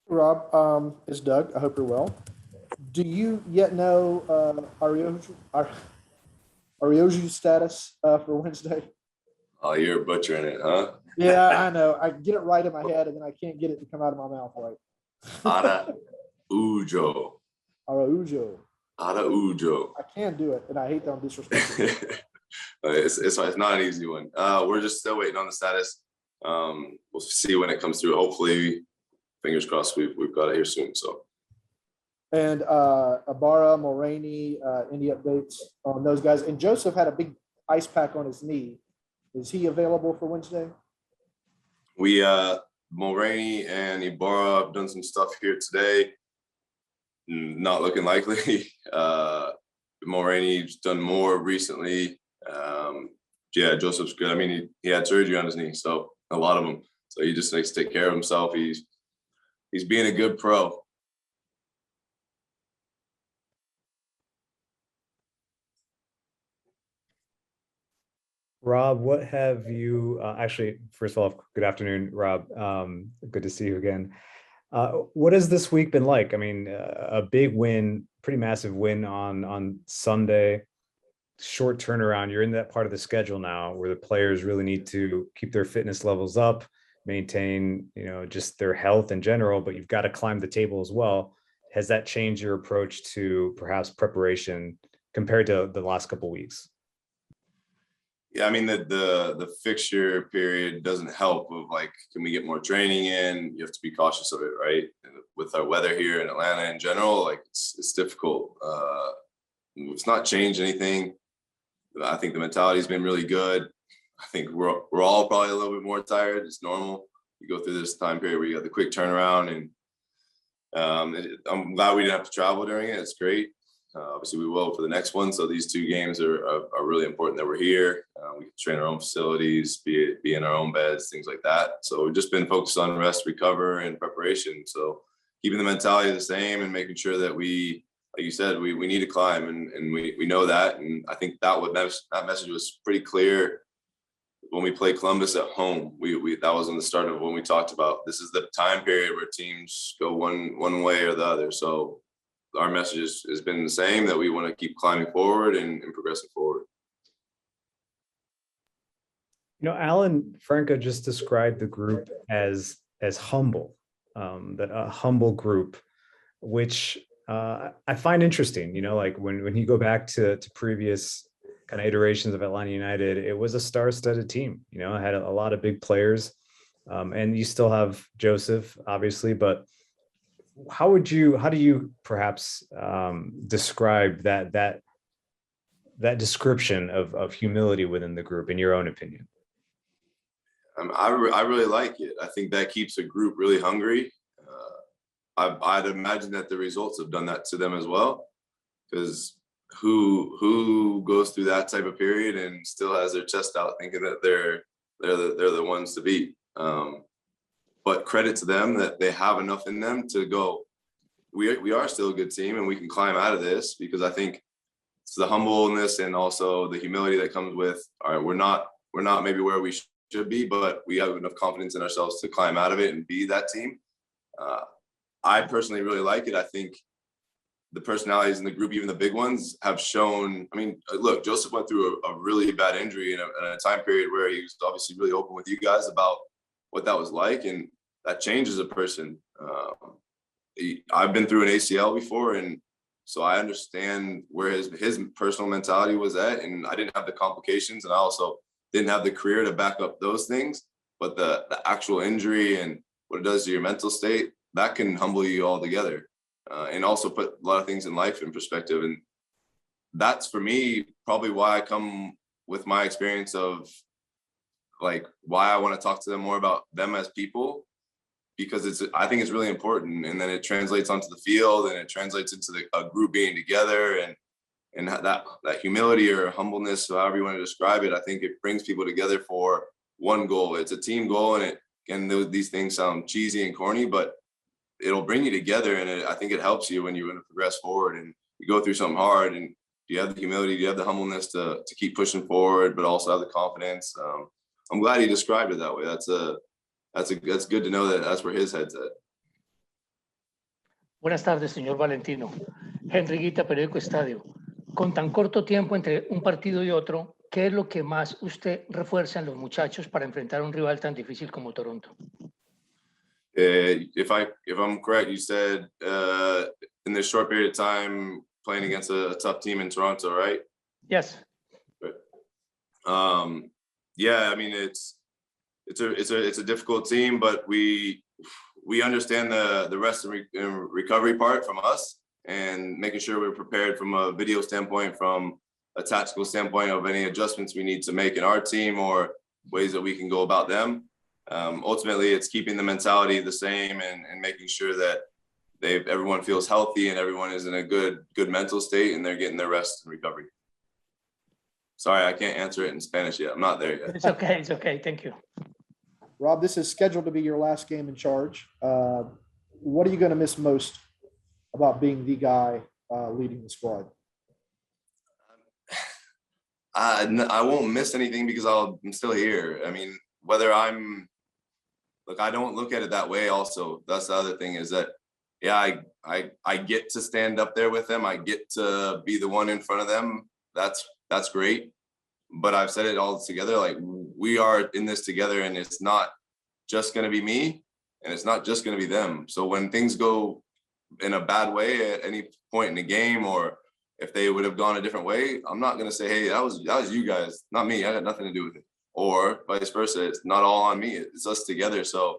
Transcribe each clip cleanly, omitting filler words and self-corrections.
Rob, it's Doug. I hope you're well. Do you yet know Arioju's status for Wednesday? Oh, you're butchering it, huh? Yeah, I know. I get it right in my head, and then I can't get it to come out of my mouth right. Ara Ujo. Araujo. Ujo. I can do it, and I hate that I'm disrespectful. It's not an easy one. We're just still waiting on the status. We'll see when it comes through. Hopefully, fingers crossed, we've got it here soon. So. And Ibarra, Mulraney, any updates on those guys? And Joseph had a big ice pack on his knee. Is he available for Wednesday? We Mulraney and Ibarra have done some stuff here today. Not looking likely. Mulraney's done more recently. Yeah, Joseph's good. I mean, he had surgery on his knee, so a lot of them. So he just needs to take care of himself. He's being a good pro. Rob, what have you actually, first of all, good afternoon, Rob. Good to see you again. What has this week been like? I mean, a big win, pretty massive win on Sunday, short turnaround. You're in that part of the schedule now where the players really need to keep their fitness levels up, maintain, just their health in general, but you've got to climb the table as well. Has that changed your approach to perhaps preparation compared to the last couple of weeks? Yeah, I mean the fixture period doesn't help with like, can we get more training in? You have to be cautious of it, right? And with our weather here in Atlanta in general, like it's difficult. It's not changed anything. I think the mentality's been really good. I think we're all probably a little bit more tired. It's normal. You go through this time period where you got the quick turnaround, and I'm glad we didn't have to travel during it. It's great. Obviously, we will for the next one. So these two games are really important that we're here. We can train our own facilities, be in our own beds, things like that. So we've just been focused on rest, recover, and preparation. So keeping the mentality the same and making sure that we, like you said, we need to climb, and we know that. And I think that message was pretty clear when we played Columbus at home. We that was in the start of when we talked about this is the time period where teams go one way or the other. So our message has been the same, that we want to keep climbing forward and progressing forward. Alan Franco just described the group as humble, that a humble group, which I find interesting. Like when you go back to previous kind of iterations of Atlanta United, it was a star-studded team. It had a lot of big players, and you still have Joseph, obviously, but how do you perhaps describe that description of humility within the group, in your own opinion? I really like it. I think that keeps a group really hungry. I'd imagine that the results have done that to them as well, because who goes through that type of period and still has their chest out thinking that they're the ones to beat. But credit to them that they have enough in them to go, we are still a good team and we can climb out of this, because I think it's the humbleness and also the humility that comes with, all right, we're not maybe where we should be, but we have enough confidence in ourselves to climb out of it and be that team. I personally really like it. I think the personalities in the group, even the big ones, have shown. I mean, look, Joseph went through a really bad injury in a time period where he was obviously really open with you guys about what that was like, and that changes a person. I've been through an ACL before, and so I understand where his personal mentality was at, and I didn't have the complications, and I also didn't have the career to back up those things. But the actual injury and what it does to your mental state, that can humble you altogether, and also put a lot of things in life in perspective. And that's, for me, probably why I come with my experience of like why I want to talk to them more about them as people, because I think it's really important. And then it translates onto the field, and it translates into a group being together, and that humility or humbleness, however you want to describe it. I think it brings people together for one goal. It's a team goal, and these things sound cheesy and corny, but it'll bring you together. And I think it helps you when you want to progress forward and you go through something hard, and you have the humility, you have the humbleness to keep pushing forward, but also have the confidence. I'm glad he described it that way. That's good to know that that's where his head's at. Buenas tardes, señor Valentino. Henry Guita, Periódico Estadio. Con tan corto tiempo entre un partido y otro, ¿qué es lo que más usted refuerza en los muchachos para enfrentar a un rival tan difícil como Toronto? If I'm correct, you said in this short period of time playing against a tough team in Toronto, right? Yes. Yeah, I mean it's a difficult team, but we understand the rest and recovery part from us, and making sure we're prepared from a video standpoint, from a tactical standpoint of any adjustments we need to make in our team or ways that we can go about them. Ultimately, it's keeping the mentality the same and making sure that everyone feels healthy and everyone is in a good mental state and they're getting their rest and recovery. Sorry, I can't answer it in Spanish yet. I'm not there yet. It's okay. It's okay. Thank you. Rob, this is scheduled to be your last game in charge. What are you going to miss most about being the guy leading the squad? I won't miss anything because I'm still here. I mean, whether I don't look at it that way. Also, that's the other thing, is that, yeah, I get to stand up there with them. I get to be the one in front of them. That's great. But I've said it all together, like, we are in this together, and it's not just going to be me, and it's not just going to be them. So when things go in a bad way at any point in the game, or if they would have gone a different way, I'm not going to say, hey, that was you guys, not me. I got nothing to do with it. Or vice versa. It's not all on me. It's us together. So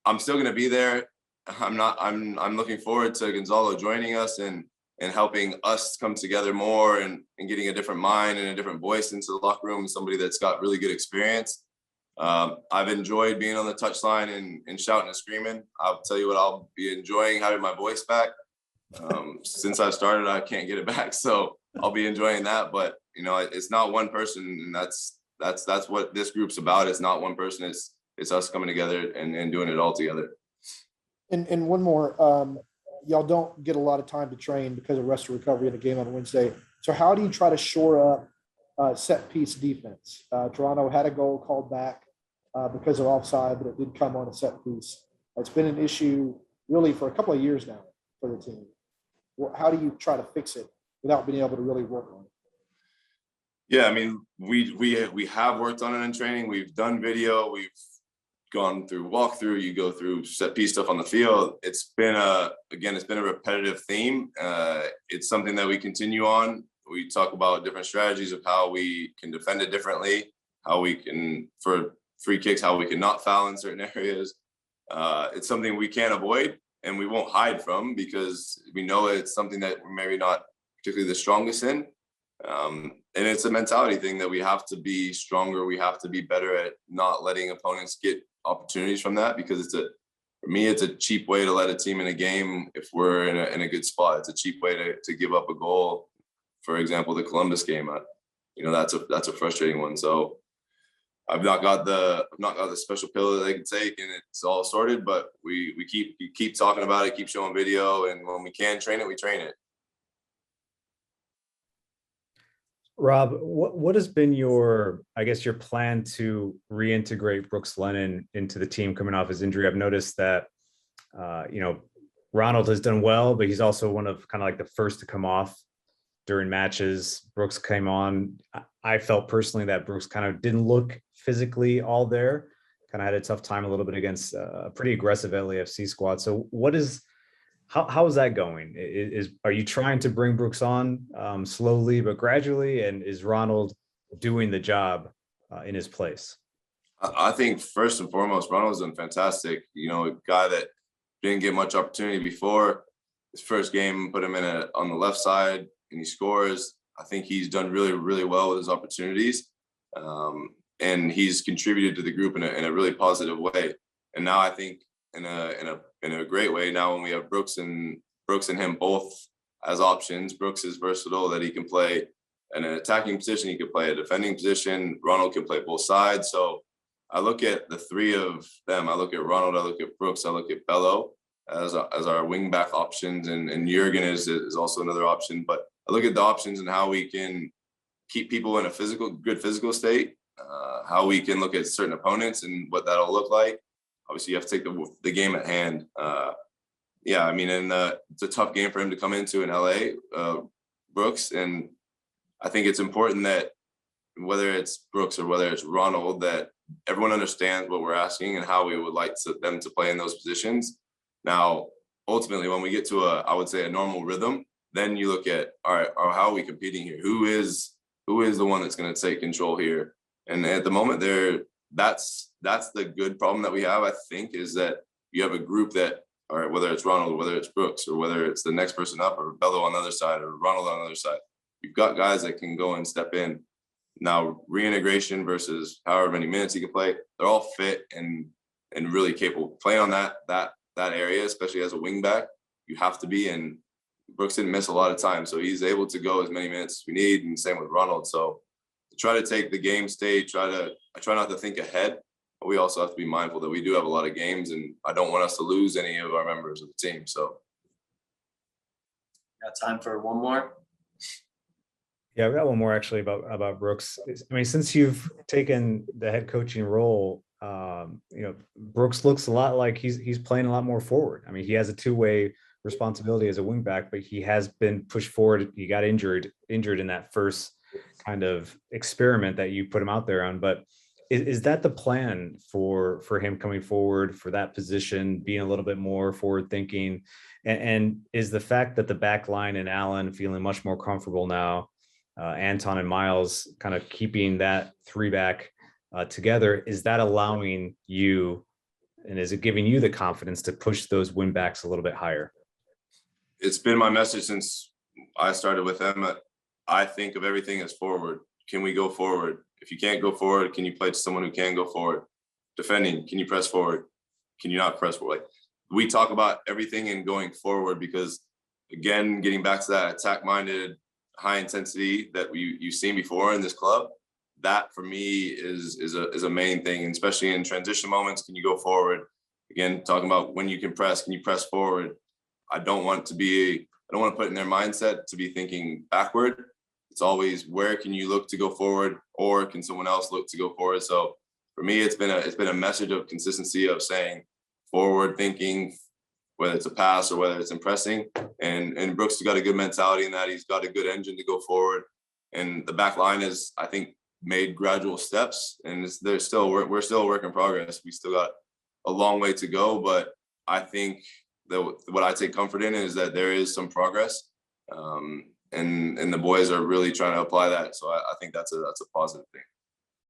I'm still going to be there. I'm looking forward to Gonzalo joining us and helping us come together more, and getting a different mind and a different voice into the locker room, and somebody that's got really good experience. I've enjoyed being on the touchline and shouting and screaming. I'll tell you what, I'll be enjoying having my voice back. Since I started, I can't get it back. So I'll be enjoying that. But, you know, it's not one person, and that's what this group's about. It's not one person. It's us coming together and doing it all together. And one more, y'all don't get a lot of time to train because of rest and recovery in the game on Wednesday. So how do you try to shore up set piece defense? Toronto had a goal called back because of offside, but it did come on a set piece. It's been an issue really for a couple of years now for the team. How do you try to fix it without being able to really work on it? Yeah, I mean, we have worked on it in training. We've done video. We've gone through walkthrough. You go through set piece stuff on the field. It's been a repetitive theme. It's something that we continue on. We talk about different strategies of how we can defend it differently, how we can, for free kicks, how we can not foul in certain areas. It's something we can't avoid and we won't hide from, because we know it's something that we're maybe not particularly the strongest in. And it's a mentality thing that we have to be stronger. We have to be better at not letting opponents get opportunities from that, because for me, it's a cheap way to let a team in a game if we're in a good spot. It's a cheap way to give up a goal. For example, the Columbus game, that's a frustrating one. So I've not got the special pill that they can take and it's all sorted, but we keep talking about it, keep showing video, and when we can train it, we train it. Rob, what has been your plan to reintegrate Brooks Lennon into the team coming off his injury? I've noticed that, Ronald has done well, but he's also one of kind of like the first to come off during matches. Brooks came on. I felt personally that Brooks kind of didn't look physically all there, kind of had a tough time a little bit against a pretty aggressive LAFC squad. So how is that going? Are you trying to bring Brooks on slowly but gradually? And is Ronald doing the job in his place? I think first and foremost, Ronald's done fantastic. A guy that didn't get much opportunity before. His first game, put him on the left side, and he scores. I think he's done really, really well with his opportunities, and he's contributed to the group in a really positive way. And now I think in a great way. Now when we have Brooks and him both as options, Brooks is versatile, that he can play in an attacking position, he can play a defending position. Ronald can play both sides. So I look at the three of them. I look at Ronald, I look at Brooks, I look at Bello as our wing back options, and Jurgen is also another option. But I look at the options and how we can keep people in a good physical state, how we can look at certain opponents and what that'll look like. Obviously, you have to take the game at hand. yeah, I mean, and it's a tough game for him to come into in LA, Brooks. And I think it's important that whether it's Brooks or whether it's Ronald, that everyone understands what we're asking and how we would like them to play in those positions. Now, ultimately, when we get to I would say a normal rhythm, then you look at, all right, how are we competing here? Who is the one that's going to take control here? And at the moment, that's the good problem that we have, I think, is that you have a group that, all right, whether it's Ronald, or whether it's Brooks, or whether it's the next person up, or Bello on the other side, or Ronald on the other side, you've got guys that can go and step in. Now, reintegration versus however many minutes he can play, they're all fit and really capable of playing on that area, especially as a wing back. You have to be, and Brooks didn't miss a lot of time, so he's able to go as many minutes as we need, and same with Ronald. So try to take the game state, I try not to think ahead, but we also have to be mindful that we do have a lot of games, and I don't want us to lose any of our members of the team. So Got time for one more? Yeah, we got one more actually about Brooks. I mean, since you've taken the head coaching role, Brooks looks a lot like he's playing a lot more forward. I mean, he has a two-way responsibility as a wingback, but he has been pushed forward. He got injured in that first kind of experiment that you put him out there on. But is that the plan for him coming forward for that position, being a little bit more forward thinking? And is the fact that the back line and Allen feeling much more comfortable now, Anton and Miles kind of keeping that three back together, is that allowing you, and is it giving you the confidence to push those win backs a little bit higher? It's been my message since I started with them. I think of everything as forward. Can we go forward? If you can't go forward, can you play to someone who can go forward? Defending, can you press forward? Can you not press forward? Like, we talk about everything and going forward because, again, getting back to that attack-minded, high intensity that you've seen before in this club, that for me is a main thing, and especially in transition moments. Can you go forward? Again, talking about when you can you press forward? I don't want to put in their mindset to be thinking backward. It's always, where can you look to go forward, or can someone else look to go forward? So for me, it's been a message of consistency, of saying forward thinking, whether it's a pass or whether it's in pressing. And Brooks has got a good mentality in that. He's got a good engine to go forward. And the back line is, I think, made gradual steps, and we're still a work in progress. We still got a long way to go, but I think that what I take comfort in is that there is some progress, and the boys are really trying to apply that. So I think that's a positive thing.